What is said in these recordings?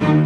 Hello,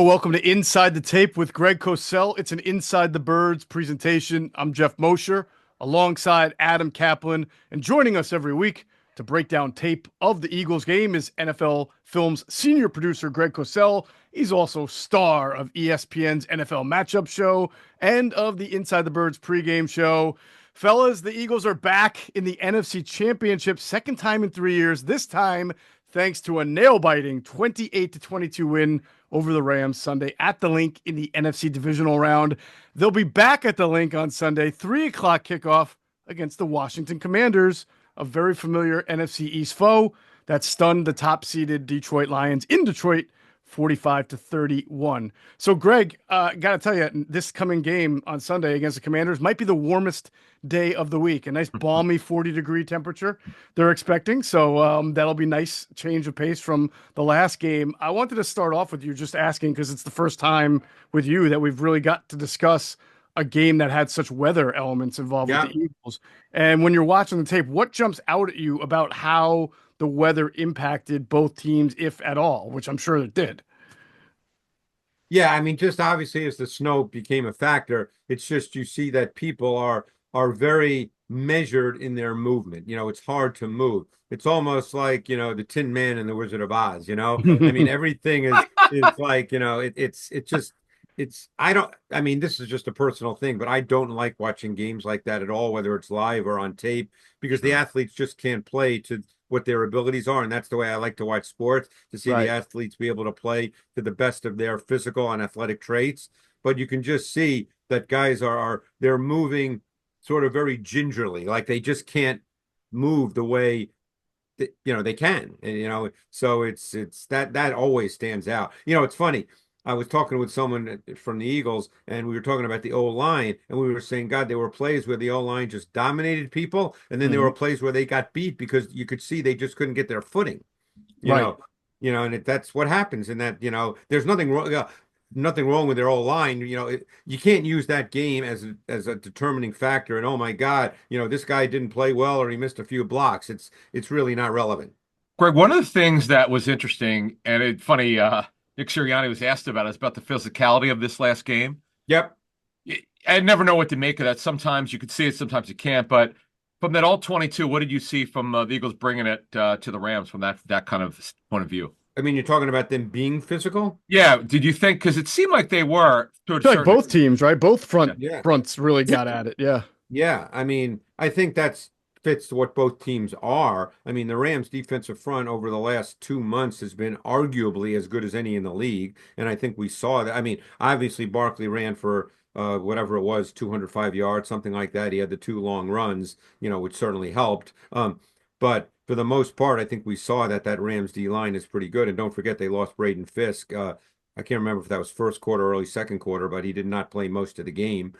welcome to Inside the Tape with Greg Cosell. It's an Inside the Birds presentation. I'm Geoff Mosher, alongside Adam Caplan, and joining us every week to break down tape of the Eagles game is NFL Films senior producer Greg Cosell. He's also star of ESPN's NFL Matchup Show and of the Inside the Birds pregame show. Fellas, the Eagles are back in the NFC Championship, second time in 3 years, this time thanks to a nail-biting 28-22 win over the Rams Sunday at the Link in the NFC divisional round. They'll be back at the Link on Sunday, 3 o'clock kickoff against the Washington Commanders, a very familiar NFC East foe that stunned the top-seeded Detroit Lions in Detroit 45-31. So, Greg, got to tell you, this coming game on Sunday against the Commanders might be the warmest day of the week. A nice balmy 40-degree temperature they're expecting. So that'll be nice change of pace from the last game. I wanted to start off with you just asking, because it's the first time with you that we've really got to discuss a game that had such weather elements involved with the Eagles. And when you're watching the tape, what jumps out at you about how the weather impacted both teams, if at all, which I'm sure it did? Yeah, I mean, just obviously as the snow became a factor, it's just you see that people are very measured in their movement. You know, it's hard to move. It's almost like, you know, the Tin Man and the Wizard of Oz, you know? I mean, everything is like, you know, I mean, this is just a personal thing, but I don't like watching games like that at all, whether it's live or on tape, because the athletes just can't play to what their abilities are. And that's the way I like to watch sports, to see the athletes be able to play to the best of their physical and athletic traits. But you can just see that guys they're moving sort of very gingerly, like they just can't move the way that, you know, they can. And, you know, so it's that always stands out. You know, it's funny. I was talking with someone from the Eagles, and we were talking about the O-line, and we were saying, God, there were plays where the O-line just dominated people, and then there were plays where they got beat because you could see they just couldn't get their footing. You know, and that's what happens in that. You know, there's nothing wrong. Nothing wrong with their O-line. You know, you can't use that game as a determining factor. And oh my God, you know, this guy didn't play well or he missed a few blocks. It's really not relevant. Greg, one of the things that was interesting and funny, Nick Sirianni was asked about is about the physicality of this last game. Yep. I never know what to make of that. Sometimes you could see it, sometimes you can't. But from that all 22, what did you see from the Eagles bringing it to the Rams from that kind of point of view? I mean, you're talking about them being physical? Yeah. Did you think, because it seemed like they were. I feel like both teams, right? Both fronts really got at it. Yeah. Yeah. I mean, I think that's fits what both teams are. I mean, the Rams defensive front over the last 2 months has been arguably as good as any in the league. And I think we saw that. I mean, obviously Barkley ran for whatever it was, 205 yards, something like that. He had the 2 long runs, you know, which certainly helped. But for the most part, I think we saw that Rams D line is pretty good. And don't forget, they lost Braden Fisk. I can't remember if that was first quarter or early second quarter, but he did not play most of the game.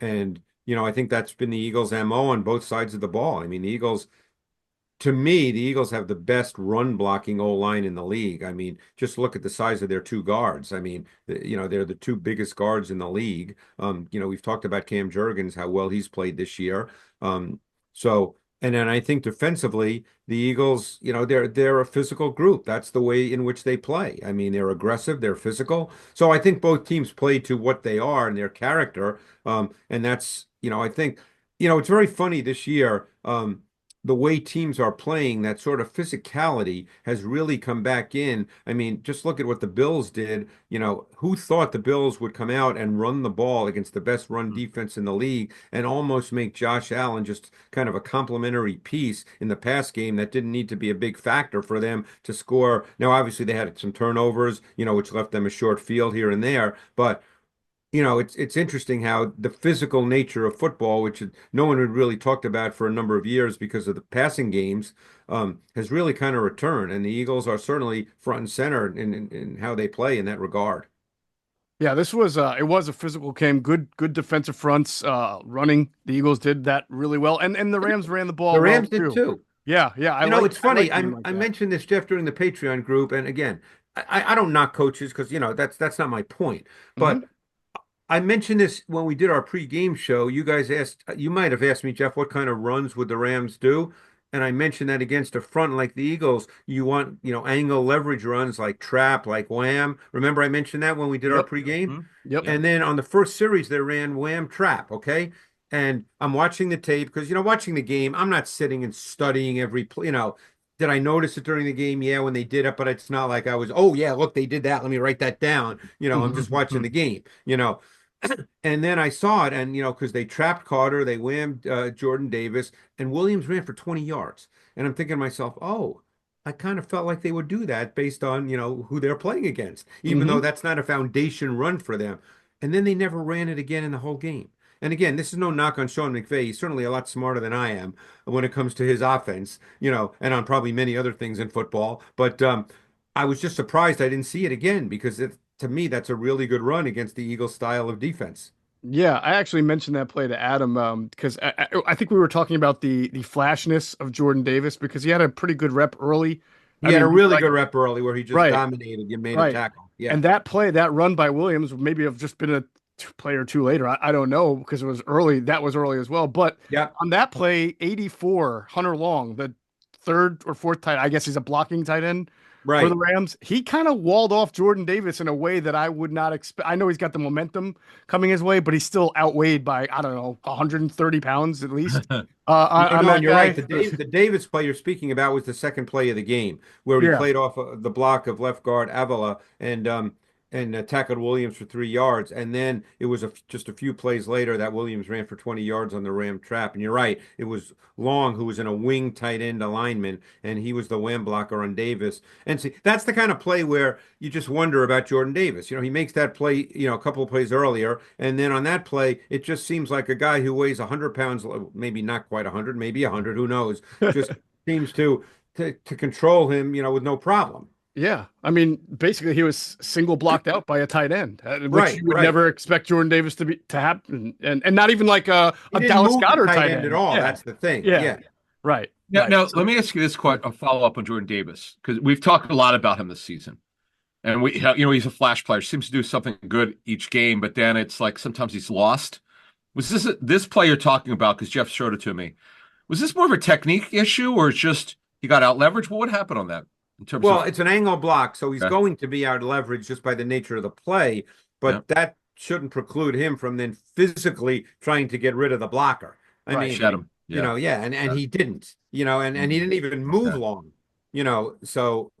And you know, I think that's been the Eagles' MO on both sides of the ball. I mean, to me, the Eagles have the best run blocking O-line in the league. I mean, just look at the size of their 2 guards. I mean, you know, they're the 2 biggest guards in the league. You know, we've talked about Cam Jurgens, how well he's played this year. And then I think defensively, the Eagles, you know, they're a physical group. That's the way in which they play. I mean, they're aggressive, they're physical. So I think both teams play to what they are and their character. And that's, you know, I think, you know, it's very funny this year. The way teams are playing, that sort of physicality has really come back in. I mean, just look at what the Bills did. You know, who thought the Bills would come out and run the ball against the best run defense in the league and almost make Josh Allen just kind of a complimentary piece in the pass game that didn't need to be a big factor for them to score. Now, obviously, they had some turnovers, you know, which left them a short field here and there, but you know, it's interesting how the physical nature of football, which no one had really talked about for a number of years because of the passing games, has really kind of returned. And the Eagles are certainly front and center in how they play in that regard. Yeah, this was it was a physical game. Good defensive fronts running. The Eagles did that really well, and the Rams ran the ball. The Rams well did too. Yeah. You know, it's funny. I mentioned this, Jeff, during the Patreon group, and again, I don't knock coaches because you know that's not my point, but. I mentioned this when we did our pregame show. You might have asked me, Jeff, what kind of runs would the Rams do? And I mentioned that against a front like the Eagles, you want, angle leverage runs like trap, like wham. Remember I mentioned that when we did our Yep. pregame? Mhm. Yep. And then on the first series, they ran wham trap, okay? And I'm watching the tape because, watching the game, I'm not sitting and studying every play, did I notice it during the game? Yeah, when they did it, but it's not like I was, oh yeah, look, they did that. Let me write that down. I'm just watching the game, And then I saw it, and because they trapped Carter, they whammed Jordan Davis, and Williams ran for 20 yards. And I'm thinking to myself, oh, I kind of felt like they would do that based on who they're playing against, even though that's not a foundation run for them. And then they never ran it again in the whole game. And again, this is no knock on Sean McVay. He's certainly a lot smarter than I am when it comes to his offense, and on probably many other things in football. But I was just surprised I didn't see it again because to me, that's a really good run against the Eagles' style of defense. Yeah, I actually mentioned that play to Adam because I think we were talking about the flashness of Jordan Davis because he had a pretty good rep early. He had a really good rep early where he just right, dominated. You made a right. tackle. Yeah. And that play, that run by Williams, would maybe have just been a play or two later. I don't know because it was early. That was early as well. But Yeah. on that play, 84, Hunter Long, the third or fourth tight, I guess he's a blocking tight end for the Right. Rams. He kind of walled off Jordan Davis in a way that I would not expect. I know he's got the momentum coming his way, but he's still outweighed by, I don't know, 130 pounds at least. No, On no, that and you're guy. right. The Davis play you're speaking about was the second play of the game, where he Yeah. played off the block of left guard Avila and tackled Williams for 3 yards. And then it was just a few plays later that Williams ran for 20 yards on the Ram trap. And you're right, it was Long who was in a wing tight end alignment, and he was the wham blocker on Davis. And see, that's the kind of play where you just wonder about Jordan Davis. He makes that play, a couple of plays earlier, and then on that play, it just seems like a guy who weighs 100 pounds, maybe not quite 100, maybe 100, who knows, just seems to control him, with no problem. Yeah, I mean, basically, he was single blocked out by a tight end, which Right, you would right. never expect Jordan Davis to happen, and not even like a He didn't Dallas move the Goedert tight end at all. Yeah. That's the thing. Yeah, Yeah. right. Now, right. now So- let me ask you this a follow-up on Jordan Davis, because we've talked a lot about him this season. And he's a flash player, seems to do something good each game, but then it's like sometimes he's lost. Was this play you're talking about, because Geoff showed it to me, was this more of a technique issue, or it's just he got out leveraged? What happened on that in terms Well, of it's an angle block, so he's Okay. going to be out leveraged just by the nature of the play, but that shouldn't preclude him from then physically trying to get rid of the blocker. I Right. mean, shed him? Yeah. and he didn't, and he didn't even move Yeah. long, so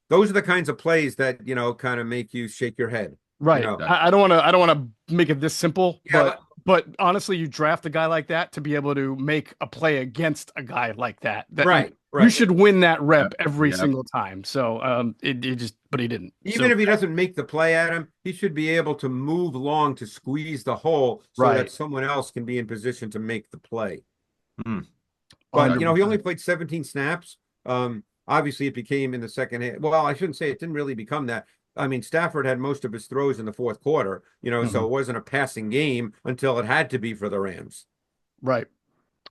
those are the kinds of plays that, kind of make you shake your head. Right. know. I don't want to make it this simple, Yeah, but honestly, you draft a guy like that to be able to make a play against a guy like that. Right. You should win that rep every Yep. single time. So but he didn't. Even if he doesn't make the play at him, he should be able to move long to squeeze the hole so Right. that someone else can be in position to make the play. Hmm. But, he only played 17 snaps. Obviously, it became in the second half. Well, I shouldn't say it didn't really become that. I mean, Stafford had most of his throws in the fourth quarter, so it wasn't a passing game until it had to be for the Rams. Right.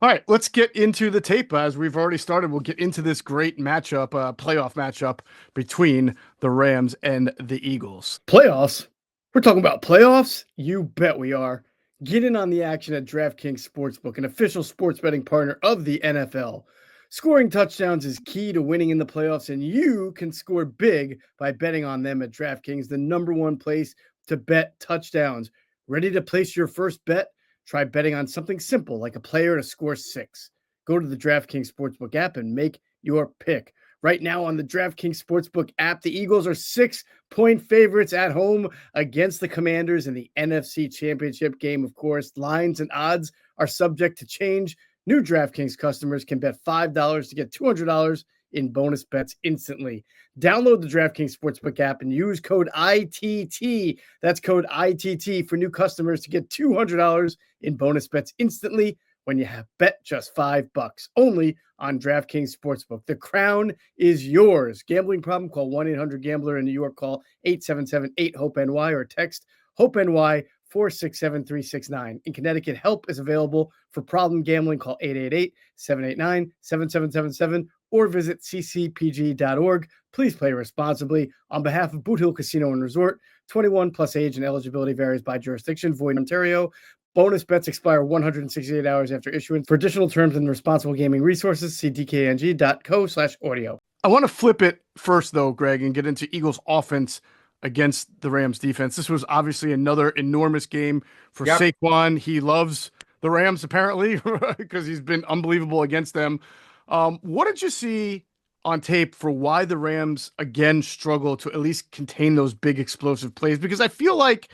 All right, let's get into the tape. As we've already started, we'll get into this great matchup, playoff matchup between the Rams and the Eagles. Playoffs? We're talking about playoffs? You bet we are. Get in on the action at DraftKings Sportsbook, an official sports betting partner of the NFL. Scoring touchdowns is key to winning in the playoffs, and you can score big by betting on them at DraftKings, the #1 place to bet touchdowns. Ready to place your first bet? Try betting on something simple like a player to score 6. Go to the DraftKings Sportsbook app and make your pick. Right now on the DraftKings Sportsbook app, the Eagles are 6-point favorites at home against the Commanders in the NFC Championship game. Of course, lines and odds are subject to change. New DraftKings customers can bet $5 to get $200 in bonus bets instantly. Download the DraftKings Sportsbook app and use code ITT. That's code ITT for new customers to get $200 in bonus bets instantly when you have bet just $5 only on DraftKings Sportsbook. The crown is yours. Gambling problem? Call 1-800-GAMBLER. In New York, call 877-8-HOPE-NY or text HOPE-NY 467-369. In Connecticut, help is available for problem gambling. Call 888-789-7777 or visit ccpg.org. Please play responsibly. On behalf of Boot Hill Casino and Resort, 21 plus age and eligibility varies by jurisdiction. Void in Ontario. Bonus bets expire 168 hours after issuance. For additional terms and responsible gaming resources, see dkng.co/audio. I want to flip it first, though, Greg, and get into Eagles offense against the Rams defense. This was obviously another enormous game for Saquon. He loves the Rams, apparently, because he's been unbelievable against them. What did you see on tape for why the Rams, again, struggle to at least contain those big explosive plays? Because I feel like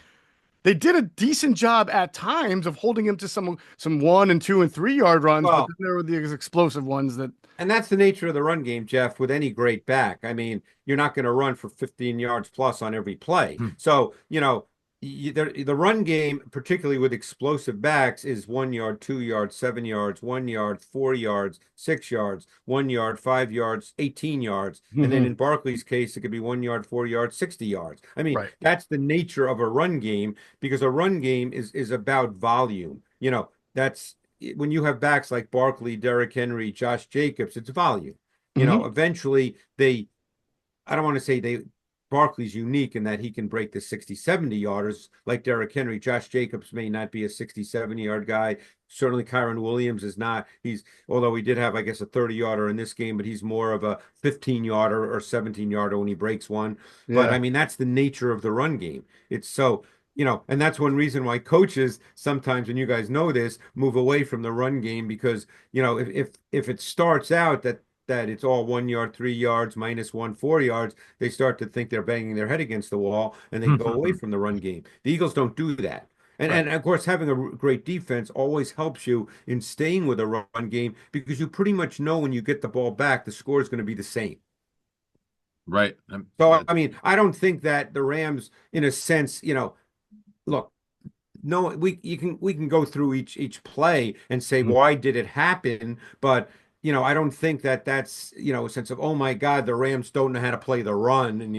they did a decent job at times of holding him to some 1 and 2 and 3 yard runs, but then there were these explosive ones that. And that's the nature of the run game, Geoff, with any great back. I mean, you're not going to run for 15 yards plus on every play. So, the run game, particularly with explosive backs, is 1 yard, 2 yards, 7 yards, 1 yard, 4 yards, 6 yards, 1 yard, 5 yards, 18 yards. And then in Barkley's case, it could be 1 yard, 4 yards, 60 yards. I mean, that's the nature of a run game, because a run game is about volume. That's when you have backs like Barkley, Derrick Henry, Josh Jacobs, it's volume. Eventually I don't want to say Barkley's unique in that he can break the 60, 70 yarders like Derrick Henry. Josh Jacobs may not be a 60, 70-yard guy. Certainly Kyron Williams is not. Although he did have, I guess, a 30-yarder in this game, but he's more of a 15-yarder or 17-yarder when he breaks one. Yeah. But I mean, that's the nature of the run game. It's so, and that's one reason why coaches sometimes, and you guys know this, move away from the run game, because, if it starts out that it's all 1 yard, 3 yards, -1, 4 yards, they start to think they're banging their head against the wall, and they go away from the run game. The Eagles don't do that. And of course, having a great defense always helps you in staying with a run game, because you pretty much know when you get the ball back, the score is going to be the same. Right. So, I mean, I don't think that the Rams, in a sense, look, no, we can go through each play and say, why did it happen? But I don't think that's, a sense of, oh my God, the Rams don't know how to play the run. And,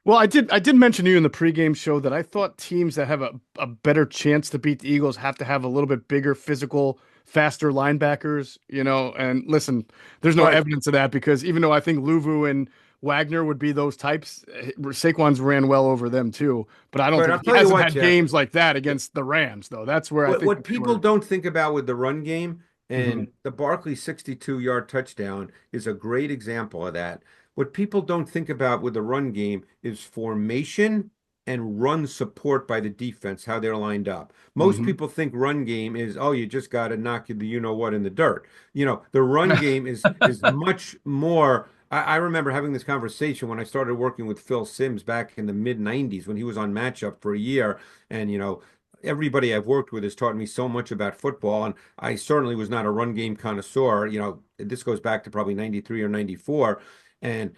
Well, I did mention to you in the pregame show that I thought teams that have a better chance to beat the Eagles have to have a little bit bigger, physical, faster linebackers, and listen, there's no evidence of that, because even though I think Luvu and Wagner would be those types, Saquon's ran well over them too, but I don't think he hasn't had games like that against the Rams, though. That's where I think what people don't think about with the run game. And the Barkley 62-yard touchdown is a great example of that. What people don't think about with the run game is formation and run support by the defense, how they're lined up. Most people think run game is, you just got to knock the you-know-what in the dirt. The run game is much more. I remember having this conversation when I started working with Phil Simms back in the mid-'90s, when he was on Matchup for a year. And, everybody I've worked with has taught me so much about football, and I certainly was not a run game connoisseur. This goes back to probably 93 or 94. And,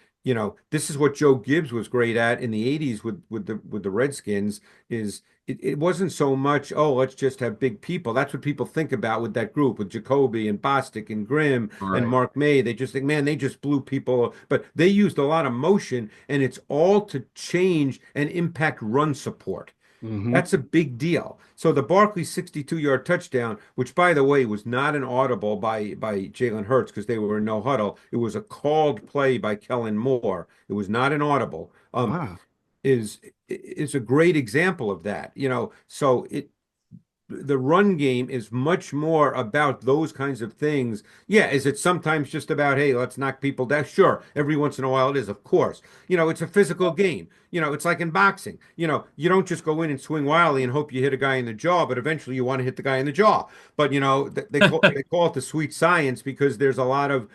this is what Joe Gibbs was great at in the 80s with the Redskins, is it wasn't so much, let's just have big people. That's what people think about with that group, with Jacoby and Bostic and Grimm and Mark May. They just think, man, they just blew people. But they used a lot of motion, and it's all to change and impact run support. That's a big deal. So the Barkley 62-yard touchdown, which, by the way, was not an audible by Jalen Hurts, because they were in no huddle. It was a called play by Kellen Moore. It was not an audible. Is a great example of that. So the run game is much more about those kinds of things. Yeah, is it sometimes just about, hey, let's knock people down? Sure, every once in a while it is, of course. It's a physical game. It's like in boxing. You don't just go in and swing wildly and hope you hit a guy in the jaw, but eventually you want to hit the guy in the jaw. But, they call it the sweet science, because there's a lot of,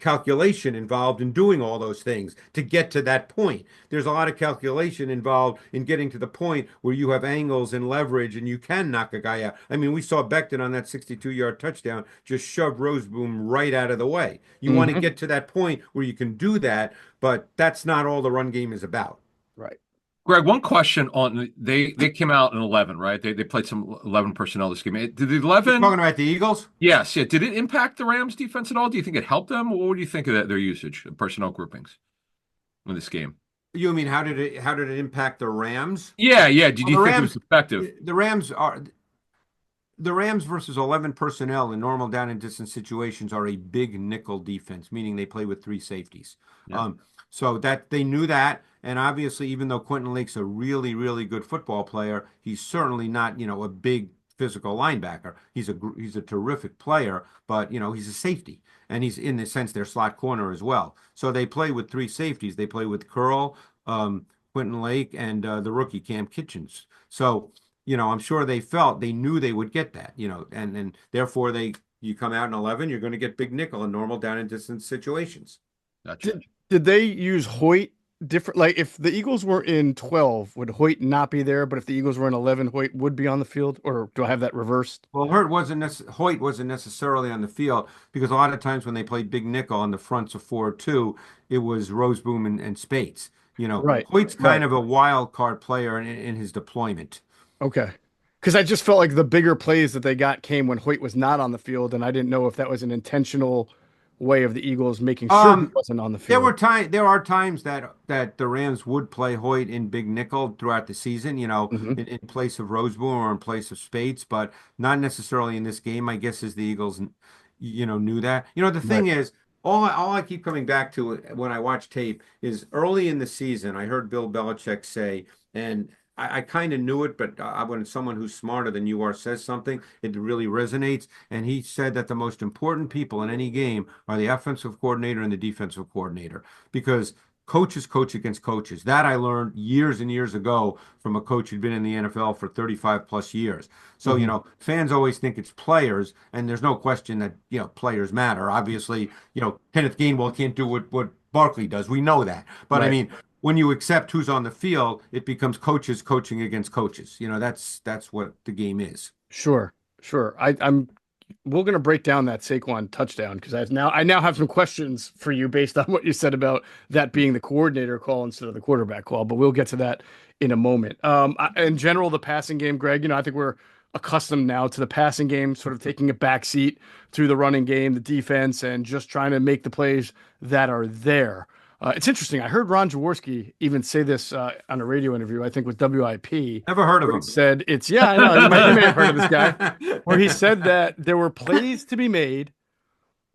calculation involved in doing all those things to get to that point. There's a lot of calculation involved in getting to the point where you have angles and leverage and you can knock a guy out. I mean, we saw Becton on that 62-yard touchdown just shove Roseboom right out of the way. You want to get to that point where you can do that, but that's not all the run game is about. Right. Greg, one question on they came out in 11, right? They played some 11 personnel this game. Did the 11? You're talking about the Eagles? Yes. Yeah. Did it impact the Rams defense at all? Do you think it helped them? Or what do you think of their usage of personnel groupings in this game? You mean how did it impact the Rams? Yeah. Did you think it was effective? The Rams versus 11 personnel in normal down and distance situations are a big nickel defense, meaning they play with 3 safeties. Yeah. So that they knew that, And obviously, even though Quentin Lake's a really, really good football player, he's certainly not, a big physical linebacker. He's a terrific player, but he's a safety, and he's in the sense their slot corner as well. So they play with three safeties. They play with Curl, Quentin Lake, and the rookie Cam Kitchens. So I'm sure they knew they would get that, and therefore you come out in 11, you're going to get big nickel in normal down and distance situations. Gotcha. Did they use Hoyt different? Like if the Eagles were in 12, would Hoyt not be there? But if the Eagles were in 11, Hoyt would be on the field? Or do I have that reversed? Well, Hoyt wasn't necessarily on the field because a lot of times when they played big nickel on the fronts of 4-2, it was Roseboom and Spates. Right. Hoyt's Right. kind of a wild card player in his deployment. Okay. Because I just felt like the bigger plays that they got came when Hoyt was not on the field, and I didn't know if that was an intentional way of the Eagles making sure he wasn't on the field. There are times that the Rams would play Hoyt in big nickel throughout the season, in place of Roseboom or in place of Spates, but not necessarily in this game, I guess, as the Eagles, knew that. The thing is, all I keep coming back to when I watch tape is early in the season, I heard Bill Belichick say, and I kind of knew it, but when someone who's smarter than you are says something, it really resonates. And he said that the most important people in any game are the offensive coordinator and the defensive coordinator, because coaches coach against coaches. That I learned years and years ago from a coach who'd been in the NFL for 35 plus years. So, fans always think it's players, and there's no question that, players matter. Obviously, Kenneth Gainwell can't do what Barkley does. We know that. But Right. I mean, when you accept who's on the field, it becomes coaches coaching against coaches. That's what the game is. Sure. We're gonna break down that Saquon touchdown because I now have some questions for you based on what you said about that being the coordinator call instead of the quarterback call, but we'll get to that in a moment. In general, the passing game, Greg, I think we're accustomed now to the passing game sort of taking a backseat through the running game, the defense, and just trying to make the plays that are there. It's interesting. I heard Ron Jaworski even say this on a radio interview, I think with WIP. Never heard of him. He said I know, you may have heard of this guy, where he said that there were plays to be made,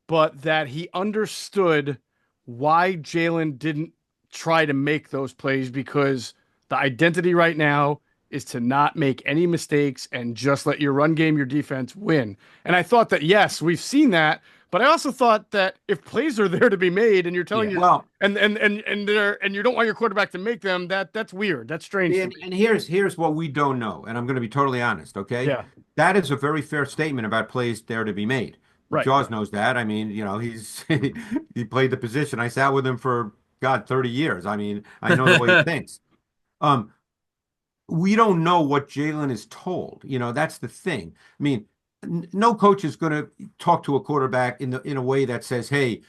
but that he understood why Jalen didn't try to make those plays because the identity right now is to not make any mistakes and just let your run game, your defense win. And I thought that, yes, we've seen that. But I also thought that if plays are there to be made and you're telling and you don't want your quarterback to make them, that's weird. That's strange. And here's what we don't know, and I'm going to be totally honest, okay? Yeah. That is a very fair statement about plays there to be made. Right. Jaws knows that. I mean, he's he played the position. I sat with him for 30 years. I mean, I know the way he thinks. We don't know what Jalen is told. That's the thing. I mean, no coach is going to talk to a quarterback in a way that says, "Hey,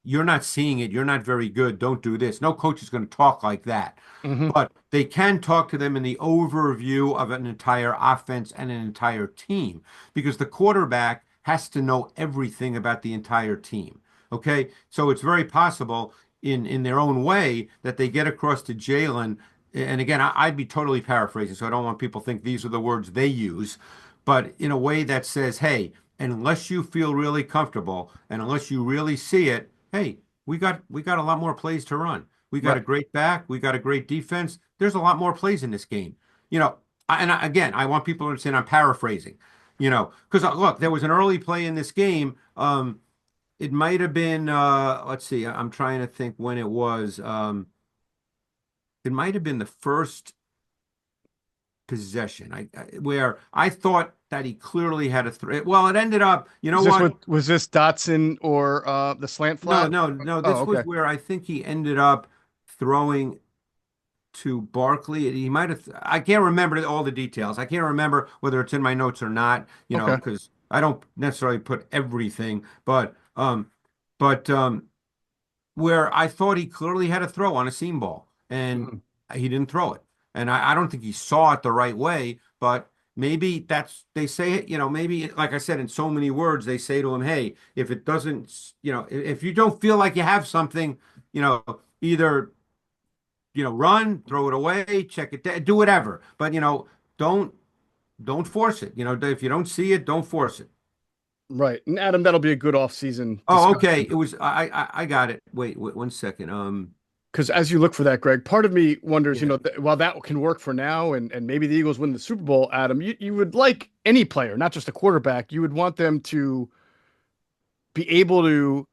you're not seeing it. You're not very good. Don't do this." No coach is going to talk like that. Mm-hmm. But they can talk to them in the overview of an entire offense and an entire team, because the quarterback has to know everything about the entire team. Okay, so it's very possible in their own way that they get across to Jalen. And again, I'd be totally paraphrasing, so I don't want people to think these are the words they use. But in a way that says, hey, unless you feel really comfortable and unless you really see it, hey, we got a lot more plays to run. We got a great back. We got a great defense. There's a lot more plays in this game. Again, I want people to understand I'm paraphrasing, because look, there was an early play in this game. It might have been, let's see, I'm trying to think when it was. It might have been the first possession where I thought that he clearly had a threat. Well, it ended up, Was this Dotson or the slant flat? No. This was where I think he ended up throwing to Barkley. He might have. I can't remember all the details. I can't remember whether it's in my notes or not. Because I don't necessarily put everything, but where I thought he clearly had a throw on a seam ball, and he didn't throw it. And I don't think he saw it the right way, but maybe they say it, maybe, like I said, in so many words, they say to him, hey, if it doesn't, if you don't feel like you have something, either, run, throw it away, check it, do whatever. But, don't force it. If you don't see it, don't force it. Right. And Adam, that'll be a good off-season Oh, discussion. okay. It was, I got it. Wait 1 second. because as you look for that, Greg, part of me wonders, Yeah. while that can work for now and maybe the Eagles win the Super Bowl, Adam, you would like any player, not just a quarterback, you would want them to be able to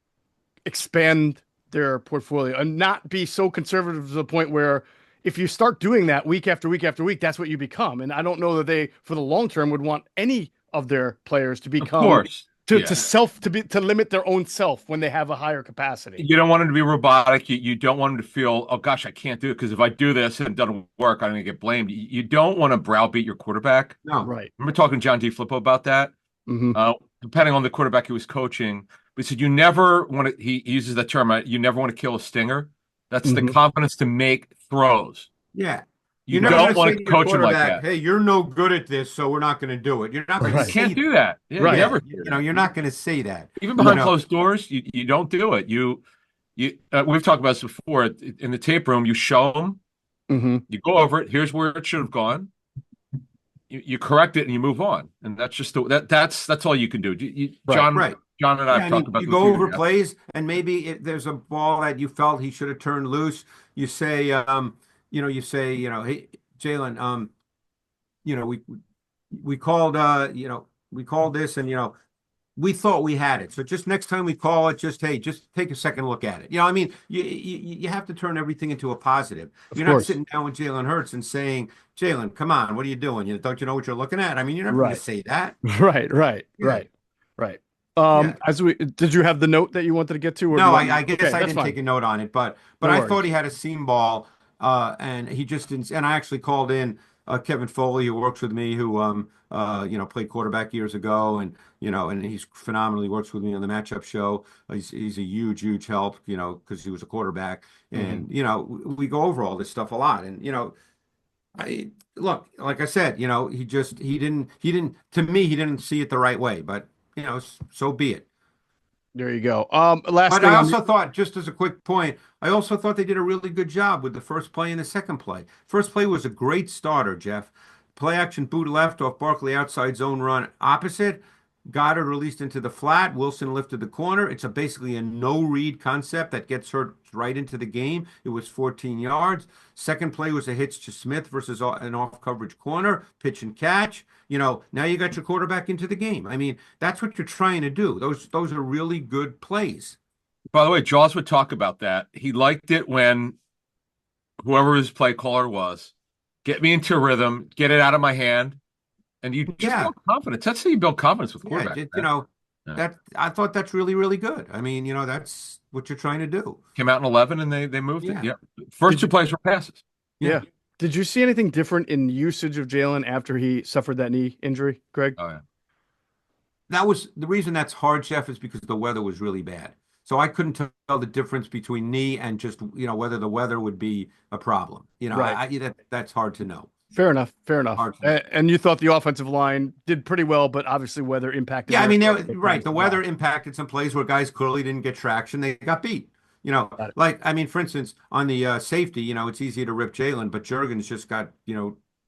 expand their portfolio and not be so conservative to the point where if you start doing that week after week after week, that's what you become. And I don't know that they, for the long term, would want any of their players to Of become course. Yeah. to limit their own self when they have a higher capacity. You don't want them to be robotic. You don't want them to feel, oh gosh, I can't do it because if I do this and it doesn't work, I'm going to get blamed. You don't want to browbeat your quarterback. No. Right. Remember talking to John D. Flippo about that? Mm-hmm. Depending on the quarterback he was coaching, he said you never want to. He uses that term. You never want to kill a stinger. That's the Mhm. confidence to make throws. Yeah. You You're never don't gonna want say to to your coach him like quarterback, that. hey, you're no good at this, so we're not going to do it. You're not going to Right. You say can't do that. Yeah, Right. you never. You're not going to say that. Even behind You know. closed doors, you don't do it. We've talked about this before in the tape room. You show them, Mm-hmm. you go over it. Here's where it should have gone. You correct it and you move on, and that's just that's all you can do. John, Right. John and I Yeah, have I talked mean, about you this go before. over plays, and maybe there's a ball that you felt he should have turned loose. You say, hey, Jalen, we called, we called this, and we thought we had it. So just next time we call it, just take a second look at it. I mean, you have to turn everything into a positive. Of You're not course. sitting down with Jalen Hurts and saying, Jalen, come on, what are you doing? Don't you know what you're looking at? I mean, you're never going to Right. say that. Right. Yeah. Right. Yeah. Did you have the note that you wanted to get to? Or do No, you want me- I guess Okay, I that's didn't fine. take a note on it, but No I worries. thought he had a seam ball, and he just didn't. And I actually called in Kevin Foley, who works with me, who played quarterback years ago, and and he's phenomenally works with me on the matchup show. He's a huge help, because he was a quarterback, and we go over all this stuff a lot, and I look, like I said, he didn't to me he didn't see it the right way, but so be it. There you go. Last But thing I on also thought, just as a quick point, I also thought they did a really good job with the first play and the second play. First play was a great starter, Jeff. Play action boot left off Barkley outside zone run opposite. Goddard released into the flat. Wilson lifted the corner. It's basically a no-read concept that gets Hurts right into the game. It was 14 yards. Second play was a hitch to Smith versus an off-coverage corner, pitch and catch. Now you got your quarterback into the game. I mean, that's what you're trying to do. Those are really good plays. By the way, Jaws would talk about that. He liked it when whoever his play caller was, get me into a rhythm, get it out of my hand, and you just build confidence. That's how you build confidence with quarterback. That I thought that's really, really good. I mean, that's what you're trying to do. Came out in 11 and they moved it. Yeah. Yeah. First two plays were passes. Yeah. Did you see anything different in usage of Jalen after he suffered that knee injury, Greg? Oh yeah. That was the reason that's hard, Jeff, is because the weather was really bad. So I couldn't tell the difference between knee and just, whether the weather would be a problem. Right. That's hard to know. Fair enough. Hard to know. And you thought the offensive line did pretty well, but obviously weather impacted. Yeah, I mean, right. The weather impacted some plays where guys clearly didn't get traction. They got beat. For instance, on the safety, it's easy to rip Jalen, but Juergens just got,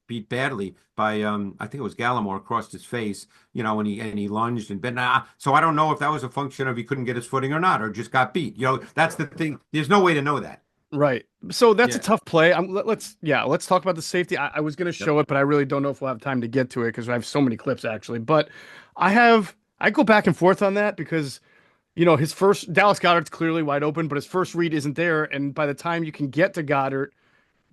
beat badly by I think it was Gallimore across his face, and he lunged and bent. So I don't know if that was a function of he couldn't get his footing or not, or just got beat. That's the thing. There's no way to know that. Right. So that's a tough play. Let's talk about the safety. I was going to show it, but I really don't know if we'll have time to get to it because I have so many clips actually. But I go back and forth on that because his first Dallas Goedert's clearly wide open, but his first read isn't there. And by the time you can get to Goddard,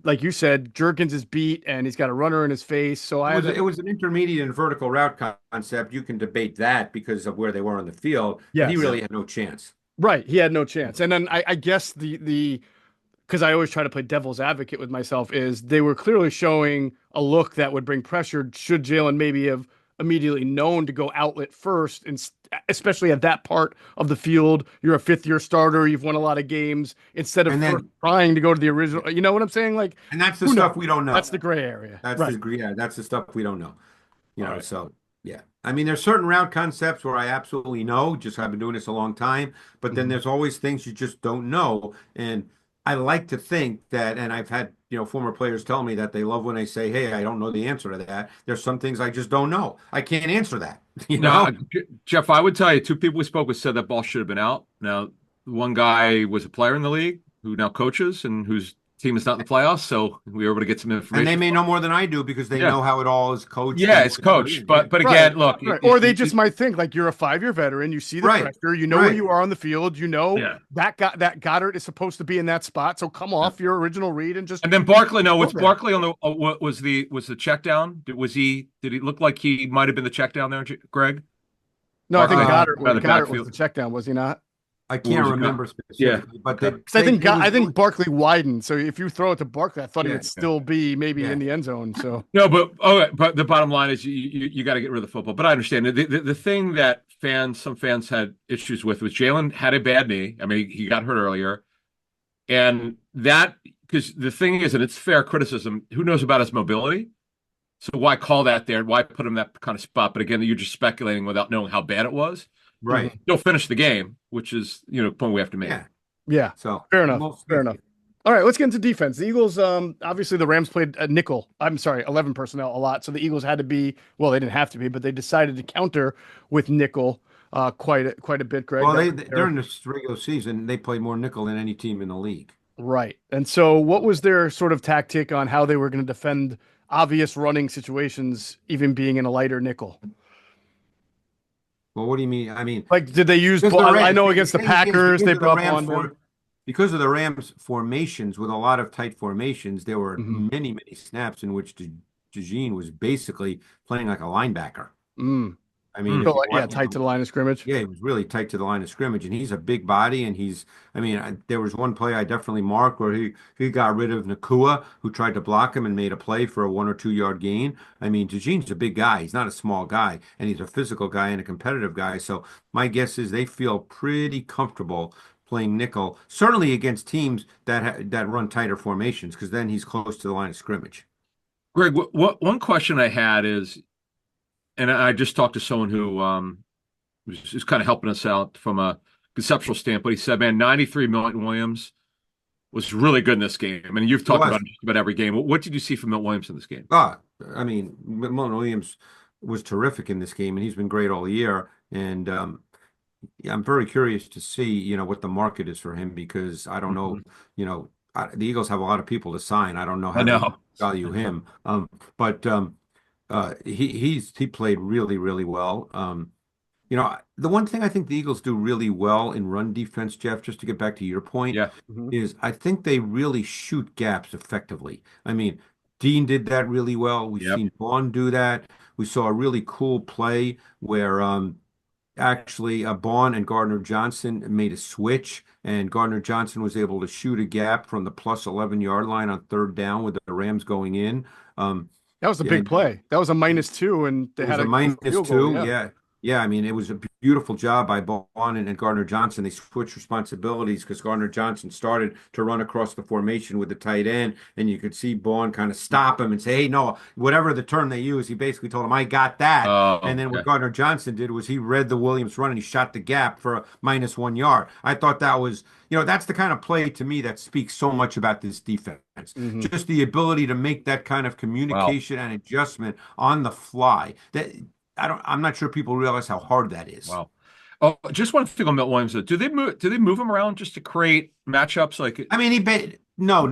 like you said, Juergens is beat and he's got a runner in his face. So it was an intermediate and vertical route concept. You can debate that because of where they were on the field. Yes. But he really had no chance. Right. He had no chance. And then I guess because I always try to play devil's advocate with myself, is they were clearly showing a look that would bring pressure. Should Jalen maybe have immediately known to go outlet first, and especially at that part of the field, you're a fifth-year starter, you've won a lot of games, instead of trying to go to the original. You know what I'm saying? Like, and that's the stuff we don't know. That's the gray area. That's the stuff we don't know. Right. So yeah. I mean, there's certain route concepts where I absolutely know, just I've been doing this a long time, but then there's always things you just don't know. And I like to think that, and I've had, former players tell me that they love when I say, hey, I don't know the answer to that. There's some things I just don't know. I can't answer that. No, Jeff, I would tell you, two people we spoke with said that ball should have been out. Now, one guy was a player in the league who now coaches and whose team is not in the playoffs. So we were able to get some information. And they may know more than I do because they know how it all is coached. Yeah, it's coached. But again, look. Or they just might think like you're a 5-year veteran. You see the pressure. You know where you are on the field. You know that Goddard is supposed to be in that spot. So come off your original read and just. And then Barkley. No, was Barkley on the? What was the check down? Did he look like he might have been the check down there, Greg? No, I think Goddard was the check down. Was he not? I can't remember specifically, but I think Barkley widened. So if you throw it to Barkley, I thought he would still be maybe in the end zone. So no, but the bottom line is you got to get rid of the football. But I understand the thing that some fans had issues with was Jalen had a bad knee. I mean, he got hurt earlier, and that because the thing is, and it's fair criticism. Who knows about his mobility? So why call that there? Why put him in that kind of spot? But again, you're just speculating without knowing how bad it was. Right. He'll finish the game, which is, the point we have to make. Yeah. So fair enough. All right, let's get into defense. The Eagles, obviously the Rams played a nickel. 11 personnel a lot. So the Eagles had to be, well, they didn't have to be, but they decided to counter with nickel quite a bit, Greg. Well, during this regular season, they played more nickel than any team in the league. Right. And so what was their sort of tactic on how they were going to defend obvious running situations, even being in a lighter nickel? Well, what do you mean? I mean, like, did they use? I know against the Packers, they brought on because of the Rams formations with a lot of tight formations. There were many snaps in which DeJean was basically playing like a linebacker. I mean, tight to the line of scrimmage. Yeah, he was really tight to the line of scrimmage, and he's a big body, and there was one play I definitely marked where he got rid of Nakua, who tried to block him and made a play for a 1 or 2 yard gain. I mean, DeJean's a big guy. He's not a small guy, and he's a physical guy and a competitive guy. So my guess is they feel pretty comfortable playing nickel, certainly against teams that run tighter formations, because then he's close to the line of scrimmage. Greg, one question I had is, and I just talked to someone who was just kind of helping us out from a conceptual standpoint. He said, man, 93 Milton Williams was really good in this game. I mean, you've talked about just about every game. What did you see from Milton Williams in this game? I mean, Milton Williams was terrific in this game, and he's been great all year. And I'm very curious to see, what the market is for him, because I don't know, the Eagles have a lot of people to sign. I don't know how to value him. He played really, really well. The one thing I think the Eagles do really well in run defense, Jeff, just to get back to your point, is I think they really shoot gaps effectively. I mean, Dean did that really well. We've seen Vaughn do that. We saw a really cool play where actually Vaughn and Gardner Johnson made a switch, and Gardner Johnson was able to shoot a gap from the plus 11 yard line on 3rd down with the Rams going in. That was a big play. That was a -2, and they had a -2. Yeah. I mean, it was a beautiful job by Vaughn and Gardner Johnson. They switched responsibilities because Gardner Johnson started to run across the formation with the tight end, and you could see Vaughn kind of stop him and say, hey, no, whatever the term they use, he basically told him, I got that. And then what Gardner Johnson did was he read the Williams run and he shot the gap for a -1 yard. I thought that was, that's the kind of play to me that speaks so much about this defense. Just the ability to make that kind of communication and adjustment on the fly. I'm not sure people realize how hard that is. Wow. Oh, just one thing on Milton Williams. Do they move him around just to create matchups? I mean, no.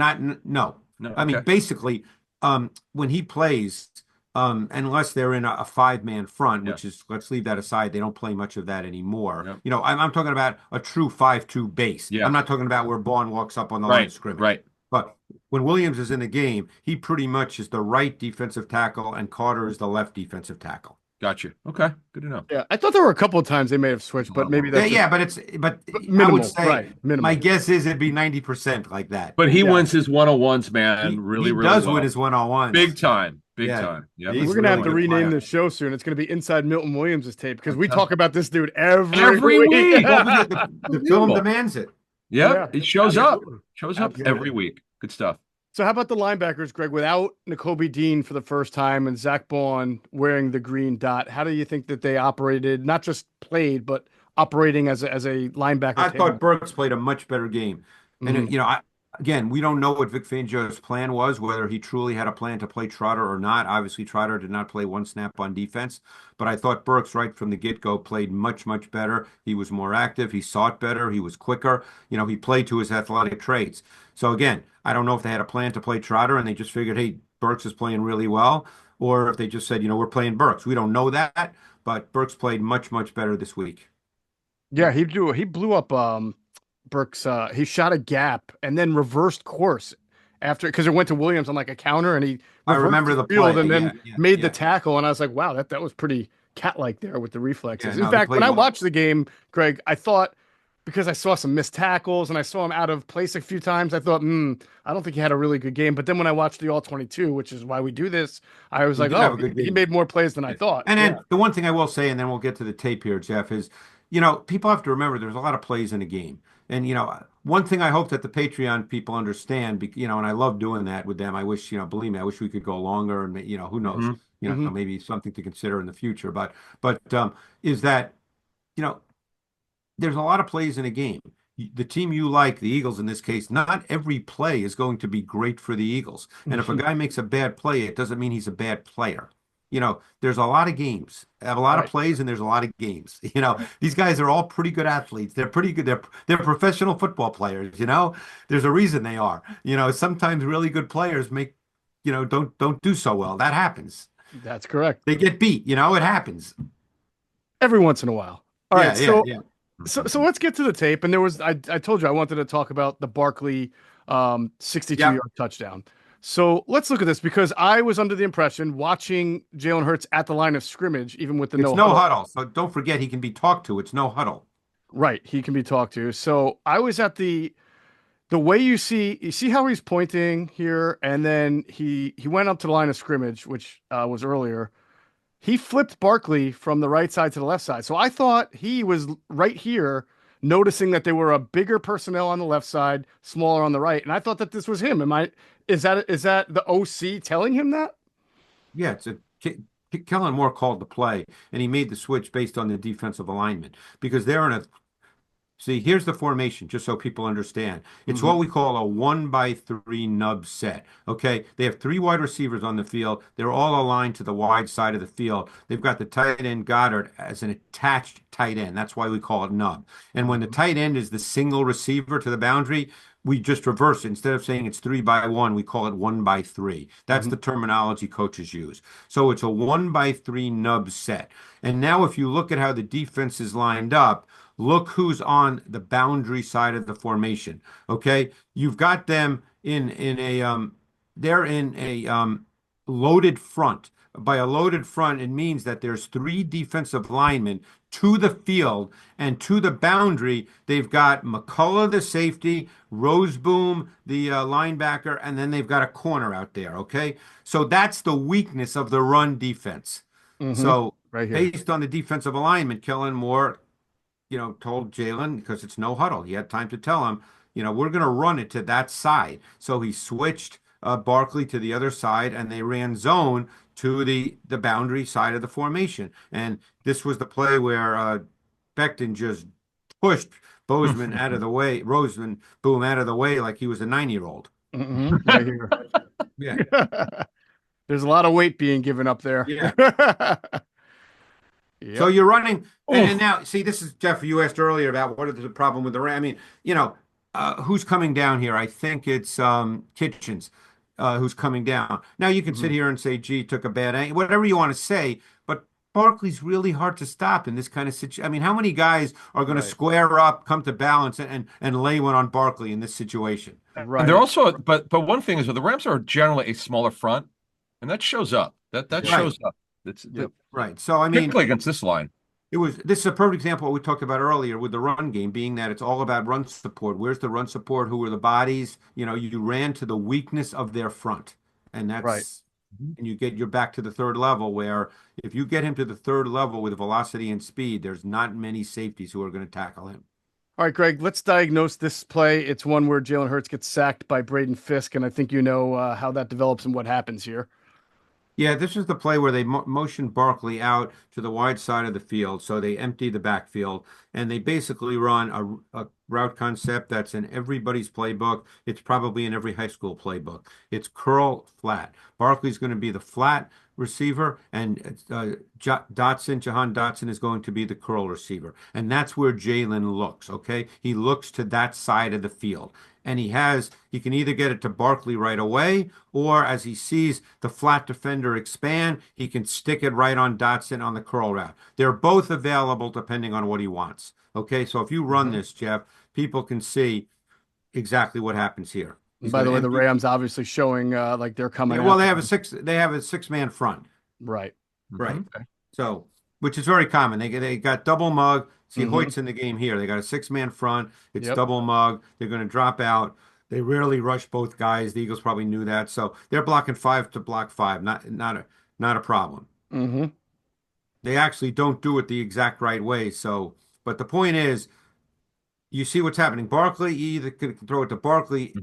I mean, basically, when he plays, unless they're in a 5-man front, which is, let's leave that aside. They don't play much of that anymore. I'm talking about a true 5-2 base. I'm not talking about where Vaughn walks up on the line of scrimmage. Right. But when Williams is in the game, he pretty much is the right defensive tackle, and Carter is the left defensive tackle. Gotcha. Okay, good to know. Yeah, I thought there were a couple of times they may have switched, but maybe that's but minimal, I would say minimal. My guess is it'd be 90% like that. But he wins his 101s, man. He really does well. win his 101s. Big time. Yep. We're gonna have to rename the show soon. It's gonna be Inside Milton Williams' tape, because we talk about this dude every week. The film demands it. Yeah, it shows up. Every week. Good stuff. So how about the linebackers, Greg? Without Nakobe Dean for the first time and Zach Baun wearing the green dot, how do you think that they operated, not just played, but operating as a linebacker? I thought Burks played a much better game. And, Again, we don't know what Vic Fangio's plan was, whether he truly had a plan to play Trotter or not. Obviously, Trotter did not play one snap on defense, but I thought Burks right from the get-go played much, much better. He was more active. He saw it better. He was quicker. He played to his athletic traits. So again, I don't know if they had a plan to play Trotter and they just figured, hey, Burks is playing really well, or if they just said, we're playing Burks. We don't know that, but Burks played much, much better this week. Yeah, he blew up Burks, he shot a gap and then reversed course after because it went to Williams on like a counter and he I reversed remember the the field play. and Yeah, then yeah, made the yeah. tackle. And I was like, wow, that was pretty cat-like there with the reflexes. Yeah, In no, he fact, when played I well. watched the game, Greg, I thought because I saw some missed tackles and I saw him out of place a few times, I thought, I don't think he had a really good game. But then when I watched the all 22, which is why we do this, I was He like, did have oh, a good he game. made more plays than I thought. And Yeah. then the one thing I will say, and then we'll get to the tape here, Jeff, is, people have to remember there's a lot of plays in a game. And, one thing I hope that the Patreon people understand, and I love doing that with them. I wish, believe me, I wish we could go longer and, who knows, Mhm. maybe something to consider in the future. But is that, you know, there's a lot of plays in a game. The team you like, the Eagles in this case, not every play is going to be great for the Eagles. And if a guy makes a bad play, it doesn't mean he's a bad player. There's a lot of games. I have a lot of Right. plays and there's a lot of games. These guys are all pretty good athletes. They're pretty good. They're professional football players. There's a reason they are. Sometimes really good players don't do so well. That happens. That's correct. They get beat, it happens. Every once in a while. All Yeah, right. yeah, So yeah. So let's get to the tape. And I told you I wanted to talk about the Barkley 62-yard Yep. touchdown. So let's look at this because I was under the impression watching Jalen Hurts at the line of scrimmage, even with the It's no no huddle. huddle. So don't forget he can be talked to. It's no huddle. Right, he can be talked to. So I was at the way you see how he's pointing here, and then he went up to the line of scrimmage, which was earlier. He flipped Barkley from the right side to the left side. So I thought he was right here noticing that there were a bigger personnel on the left side, smaller on the right. And I thought that this was him. Is that the OC telling him that? Yeah, Kellen Moore called the play, and he made the switch based on the defensive alignment because they're in a. See, here's the formation, just so people understand. It's what we call a 1-by-3 nub set. Okay, they have three wide receivers on the field. They're all aligned to the wide side of the field. They've got the tight end Goddard as an attached tight end. That's why we call it nub. And when the tight end is the single receiver to the boundary, we just reverse it. Instead of saying it's 3-by-1, we call it 1-by-3. That's the terminology coaches use. So it's a 1-by-3 nub set. And now if you look at how the defense is lined up, look who's on the boundary side of the formation. Okay, you've got them in a they're in a loaded front. By a loaded front, it means that there's three defensive linemen to the field and to the boundary. They've got McCullough, the safety, Roseboom, the linebacker, and then they've got a corner out there. Okay, so that's the weakness of the run defense. So Right here. based on the defensive alignment, Kellen Moore told Jalen because it's no huddle. He had time to tell him, we're going to run it to that side. So he switched Barkley to the other side, and they ran zone to the boundary side of the formation. And this was the play where Becton just pushed Bozeman out of the way, Roseman, boom, out of the way like he was a 9-year-old. Right here. Yeah, There's a lot of weight being given up there. yeah. Yep. So you're running, and Oof. now see, this is Jeff. You asked earlier about what is the problem with the Ram. I mean, who's coming down here? I think it's Kitchens who's coming down. Now you can sit here and say, "Gee, took a bad angle," whatever you want to say, but Barkley's really hard to stop in this kind of situation. I mean, how many guys are going to square up, come to balance, and lay one on Barkley in this situation? Right. And they're also, but one thing is that the Rams are generally a smaller front, and that shows up. That Right. shows up. It's Right. So I mean, particularly against this line. this is a perfect example of what we talked about earlier with the run game being that it's all about run support. Where's the run support? Who are the bodies? You ran to the weakness of their front. And that's Right. and you're back to the third level where if you get him to the third level with velocity and speed, there's not many safeties who are going to tackle him. All right, Greg, let's diagnose this play. It's one where Jalen Hurts gets sacked by Braden Fisk, and I think you know how that develops and what happens here. Yeah, this is the play where they motion Barkley out to the wide side of the field. So they empty the backfield and they basically run a route concept that's in everybody's playbook. It's probably in every high school playbook. It's curl flat. Barkley's going to be the flat receiver, and Jahan Dotson is going to be the curl receiver. And that's where Jalen looks, okay? He looks to that side of the field. And he can either get it to Barkley right away, or as he sees the flat defender expand, he can stick it right on Dotson on the curl route. They're both available depending on what he wants. Okay, so if you run this, Geoff, people can see exactly what happens here. And by the way, the Rams obviously showing like they're coming. Yeah, well, they have a six-man front. Right. Right. Okay. So, which is very common. They got double mug. See, Hoyt's in the game here. They got a six-man front. It's double mug. They're going to drop out. They rarely rush both guys. The Eagles probably knew that. So they're blocking 5 to block 5. Not a problem. They actually don't do it the exact right way. So, but the point is, you see what's happening. Barkley, you either can throw it to Barkley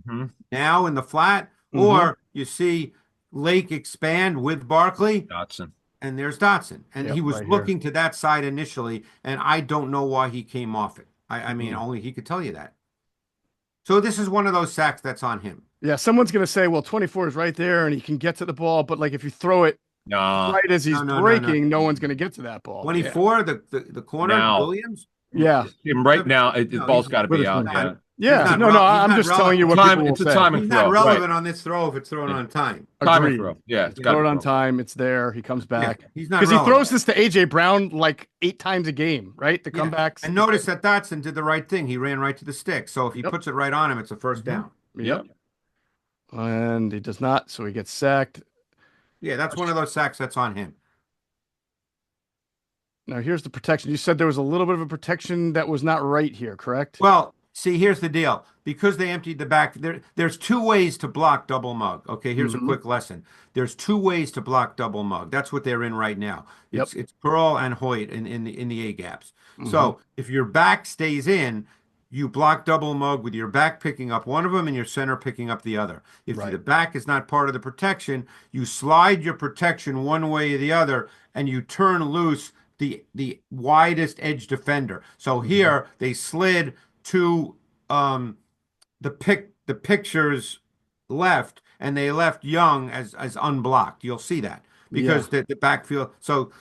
now in the flat, or you see Lake expand with Barkley. Dotson. And there's Dotson. And he was looking to that side initially, and I don't know why he came off it. I mean, only he could tell you that. So this is one of those sacks that's on him. Yeah, someone's going to say, well, 24 is right there, and he can get to the ball. But, like, if you throw it right as he's breaking, no one's going to get to that ball. 24, the corner, Williams? Yeah. Right now, the ball's got to be out. Yeah. No, I'm just telling you what people will say. It's a timing throw. He's not relevant on this throw if it's thrown on time. Timing throw. Yeah. Throw it on time. It's there. He comes back. Yeah, he's not because he throws this to A.J. Brown like 8 times a game, right? The comebacks. And notice that Dotson did the right thing. He ran right to the stick. So if he puts it right on him, it's a first down. Yep. And he does not, so he gets sacked. Yeah, that's one of those sacks that's on him. Now, here's the protection. You said there was a little bit of a protection that was not right here, correct? Well, see, here's the deal. Because they emptied the back, there's 2 ways to block double mug. Okay, here's a quick lesson. There's 2 ways to block double mug. That's what they're in right now. It's Pearl and Hoyt in the A gaps. So if your back stays in, you block double mug with your back picking up one of them and your center picking up the other. If the back is not part of the protection, you slide your protection one way or the other, and you turn loose the widest edge defender. So here they slid to the pictures left, and they left Young as unblocked. You'll see that because the backfield. So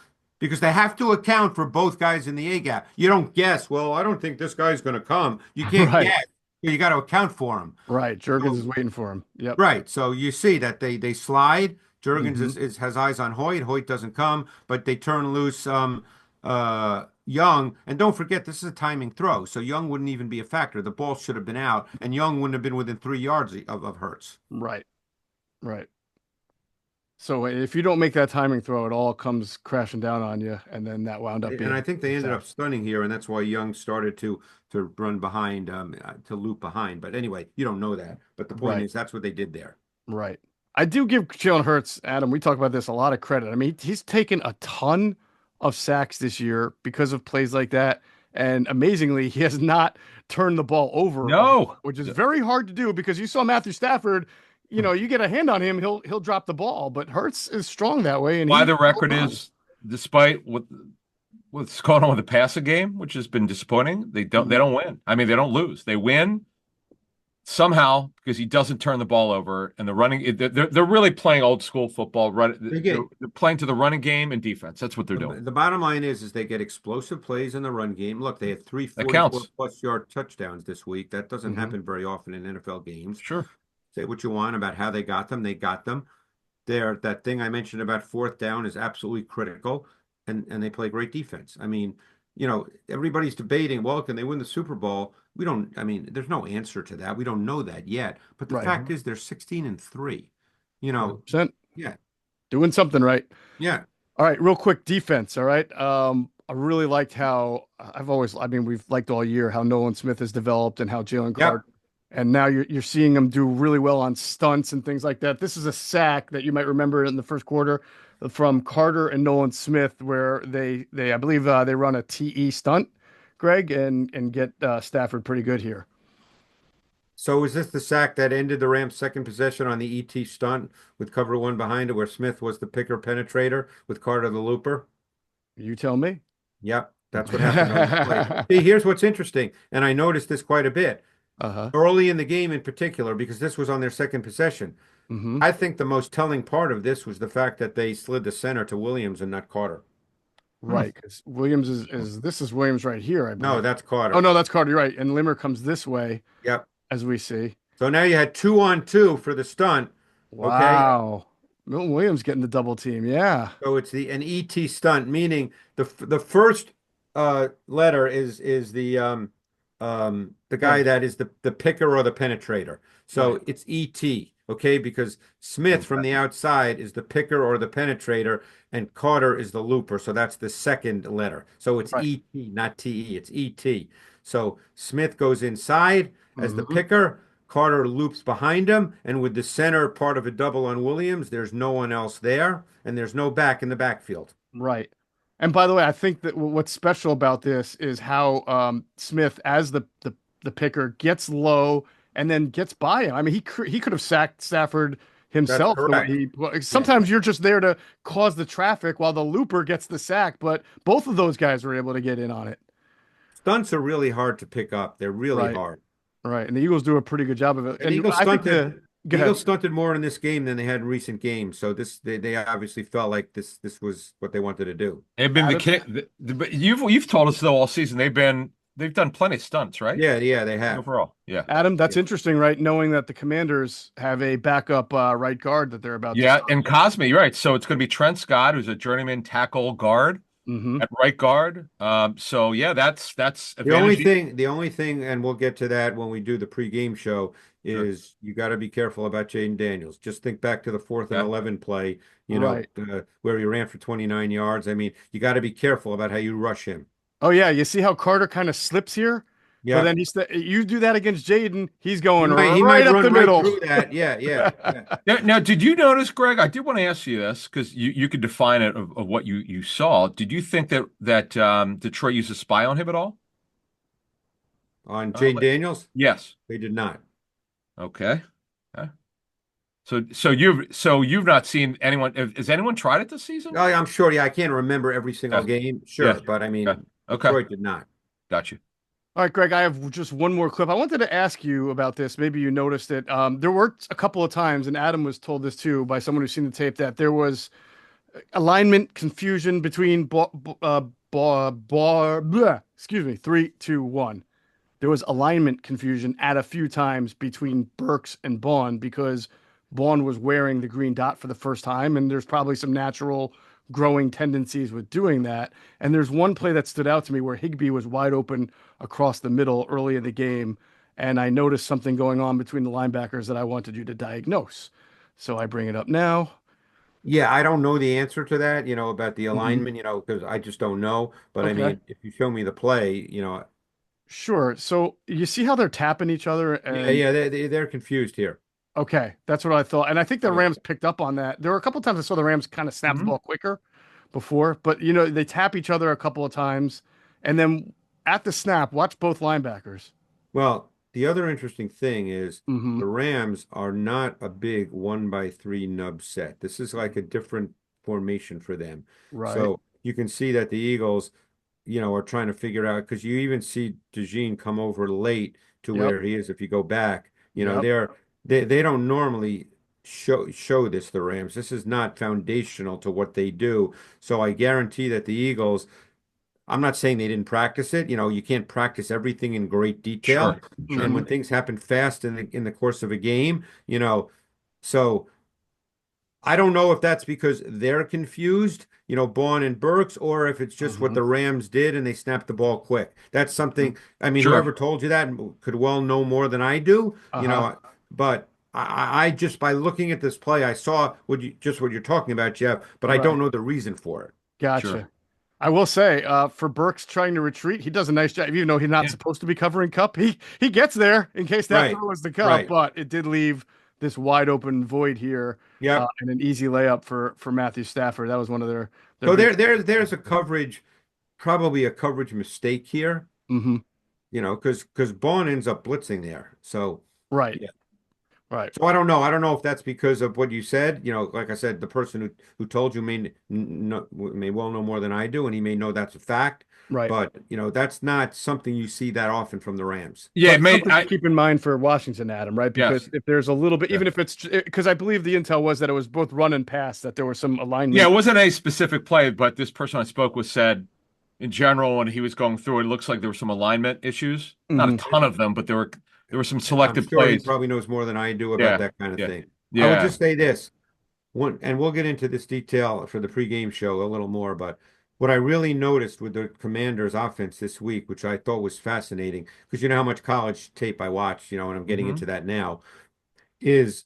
because they have to account for both guys in the A gap. You don't guess. Well, I don't think this guy's going to come. You can't guess. You got to account for him. Right. Jurgens is waiting for him. Yep. Right. So you see that they slide. Jurgens has eyes on Hoyt. Hoyt doesn't come, but they turn loose Young. And don't forget, this is a timing throw, so Young wouldn't even be a factor. The ball should have been out, and Young wouldn't have been within 3 yards of Hurts. Right. So if you don't make that timing throw, it all comes crashing down on you, and then that wound up being. And I think they ended up stunning here, and that's why Young started to run behind, to loop behind. But anyway, you don't know that. But the point is, that's what they did there. Right. I do give Jalen Hurts, Adam, we talk about this, a lot of credit. I mean, he's taken a ton of sacks this year because of plays like that. And amazingly, he has not turned the ball over. No. Which is very hard to do because you saw Matthew Stafford, you know, you get a hand on him, he'll drop the ball. But Hurts is strong that way. And why the record is, despite what's going on with the passing game, which has been disappointing, they don't win. I mean, they don't lose. They win somehow because he doesn't turn the ball over, and the running. They're really playing old school football. They're playing to the running game and defense. That's what they're doing. The bottom line is they get explosive plays in the run game. Look, they had 3 44+ yard touchdowns this week. That doesn't happen very often in NFL games. Sure. Say what you want about how they got them. They got them. That thing I mentioned about 4th down is absolutely critical, and they play great defense. I mean, you know, everybody's debating, well, can they win the Super Bowl? We don't. I mean, there's no answer to that. We don't know that yet. But the fact is, they're 16-3. You know, 100%. Yeah, doing something right. Yeah. All right, real quick defense. All right. I really liked how we've liked all year how Nolan Smith has developed and how Jalen Carter. And now you're seeing him do really well on stunts and things like that. This is a sack that you might remember in the first quarter from Carter and Nolan Smith, where they I believe they run a TE stunt, Greg, and get Stafford pretty good here. So is this the sack that ended the Rams' second possession on the ET stunt with cover one behind it, where Smith was the picker penetrator with Carter the looper? You tell me. Yep, that's what happened on the play. See, here's what's interesting, and I noticed this quite a bit Uh-huh. early in the game in particular, because this was on their second possession. Mm-hmm. I think the most telling part of this was the fact that they slid the center to Williams and not Carter. Right, because Williams is this is Williams right here, I No, believe. that's Oh Carter. no, that's Carter. You're right. And Limmer comes this way, Yep. as we see. So now you had 2-on-2 for the stunt. Okay. Wow. Milton Williams getting the double team. Yeah. So it's an ET stunt, meaning the first letter is the guy Right. that is the picker or the penetrator. So Right. it's ET, okay? Because Smith from the outside is the picker or the penetrator, and Carter is the looper. So that's the second letter. So it's Right. ET, not TE. It's ET. So Smith goes inside as the Mhm. picker. Carter loops behind him, and with the center part of a double on Williams, there's no one else there, and there's no back in the backfield. Right. And by the way, I think that what's special about this is how Smith, as the picker, gets low and then gets by him. I mean, he could have sacked Stafford That's himself the way correct. Yeah. sometimes you're just there to cause the traffic while the looper gets the sack, but both of those guys were able to get in on it. Stunts are really hard to pick up. They're really Right. Hard. Right. And the Eagles do a pretty good job of it. And And I think go The ahead. Eagles stunted more in this game than they had in recent games. So they obviously felt like this was what they wanted to do. They've been the Adam? king. But you've told us though all season they've done plenty of stunts, right? Yeah, they have. Overall, yeah, Adam, that's Yeah. interesting, right? Knowing that the Commanders have a backup right guard that they're about to yeah. start. And Cosme, you're right. So it's going to be Trent Scott, who's a journeyman tackle guard Hmm. at right guard. So yeah, that's advantage. The only thing, and we'll get to that when we do the pregame show, Sure. is you got to be careful about Jaden Daniels. Just think back to the 4th and 11 play, Right. where he ran for 29 yards. I mean, you got to be careful about how you rush him. Oh yeah, you see how Carter kind of slips here, but Yeah. then you do that against Jaden, he's going He might right up run the right middle. through that. Yeah. Now, did you notice, Greg? I did want to ask you this because you could define it of what you saw. Did you think that Detroit used a spy on him at all? On Jaden Daniels, Yes. they did not. Okay. Okay. So you've not seen anyone? Has anyone tried it this season? I'm sure. Yeah, I can't remember every single Yes. game. Sure, Yes. but I Okay. mean, Okay. Detroit did not. Got you. All right, Greg, I have just one more clip. I wanted to ask you about this. Maybe you noticed it. There were a couple of times, and Adam was told this too by someone who's seen the tape, that there was alignment confusion between excuse me, 3, 2, 1. There was alignment confusion at a few times between Burks and Bond because Bond was wearing the green dot for the first time, and there's probably some natural growing tendencies with doing that. And there's one play that stood out to me where Higbee was wide open across the middle early in the game, and I noticed something going on between the linebackers that I wanted you to diagnose. So I bring it up now. Yeah, I don't know the answer to that, about the Mhm. alignment, because I just don't know. But I Okay. mean, if you show me the play, Sure. So you see how they're tapping each other yeah, and yeah, they're confused here. okay, that's what I thought. And I think the Yeah. Rams picked up on that. There were a couple times I saw the Rams kind of snap the Mhm. ball quicker before, but they tap each other a couple of times. And then at the snap, watch both linebackers. Well, the other interesting thing is Hmm. the Rams are not a big 1-by-3 nub set. This is like a different formation for them. Right. So you can see that the Eagles, are trying to figure out, because you even see DeJean come over late to Yep. where he is. If you go back, Yep. they don't normally show this, the Rams. This is not foundational to what they do. So I guarantee that the Eagles, I'm not saying they didn't practice it. You can't practice everything in great detail. Sure. Sure. And when Hmm. things happen fast in the course of a game, so I don't know if that's because they're confused, Bourne and Burks, or if it's just what Hmm. the Rams did and they snapped the ball quick. That's something, I mean, Sure. whoever told you that could well know more than I do, Uh-huh. but I just, by looking at this play, I saw what you're talking about, Jeff, but I don't Right. know the reason for it. Sure. Gotcha. I will say, for Burks trying to retreat, he does a nice job. Even though he's not Yeah. supposed to be covering Cup, he gets there in case that Right. throw is the Cup. Right. But it did leave this wide open void here, Yep. and an easy layup for Matthew Stafford. That was one of their So big. there's probably a coverage mistake here, Hmm. because Bond ends up blitzing there. So Right. Yeah. Right. So I don't know. I don't know if that's because of what you said. Like I said, the person who told you may well know more than I do, and he may know that's a fact. Right. But that's not something you see that often from the Rams. Yeah, But something to keep in mind for Washington, Adam, right? Because Yes. if there's a little bit, Yeah. even if it's because I believe the intel was that it was both run and pass, that there was some alignment. Yeah, it wasn't a specific play, but this person I spoke with said, in general, when he was going through it, it looks like there were some alignment issues. Not a ton of them, but there were some I'm selected sure he plays. probably knows more than I do about Yeah, that kind of yeah, thing. I will yeah. just say this. And we'll get into this detail for the pregame show a little more, but what I really noticed with the Commanders' offense this week, which I thought was fascinating, because you know how much college tape I watch, and I'm getting into that now, is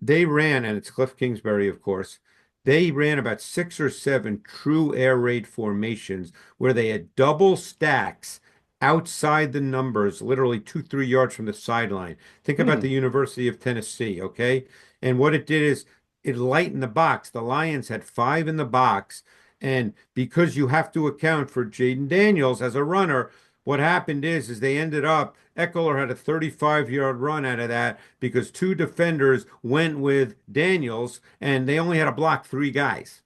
they ran, and it's Cliff Kingsbury, of course, they ran about 6 or 7 true air raid formations where they had double stacks outside the numbers, literally 2, 3 yards from the sideline. Think about the University of Tennessee, okay? And what it did is it lightened the box. The Lions had 5 in the box. And because you have to account for Jaden Daniels as a runner, what happened is they ended up, Eckler had a 35-yard run out of that because 2 defenders went with Daniels and they only had to block 3 guys.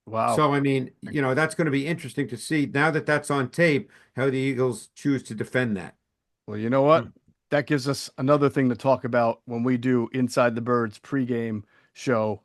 Wow. So, I mean, that's going to be interesting to see now that that's on tape, how the Eagles choose to defend that. Well, you know what? That gives us another thing to talk about when we do Inside the Birds pregame show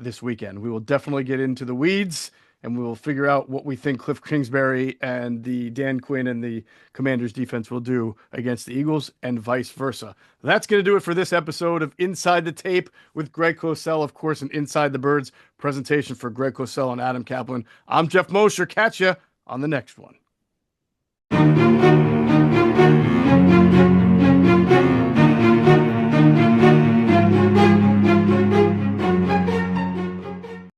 this weekend. We will definitely get into the weeds and we will figure out what we think Cliff Kingsbury and the Dan Quinn and the Commanders defense will do against the Eagles and vice versa. That's going to do it for this episode of Inside the Tape with Greg Cosell, of course, an Inside the Birds presentation for Greg Cosell and Adam Caplan. I'm Geoff Mosher. Catch you on the next one.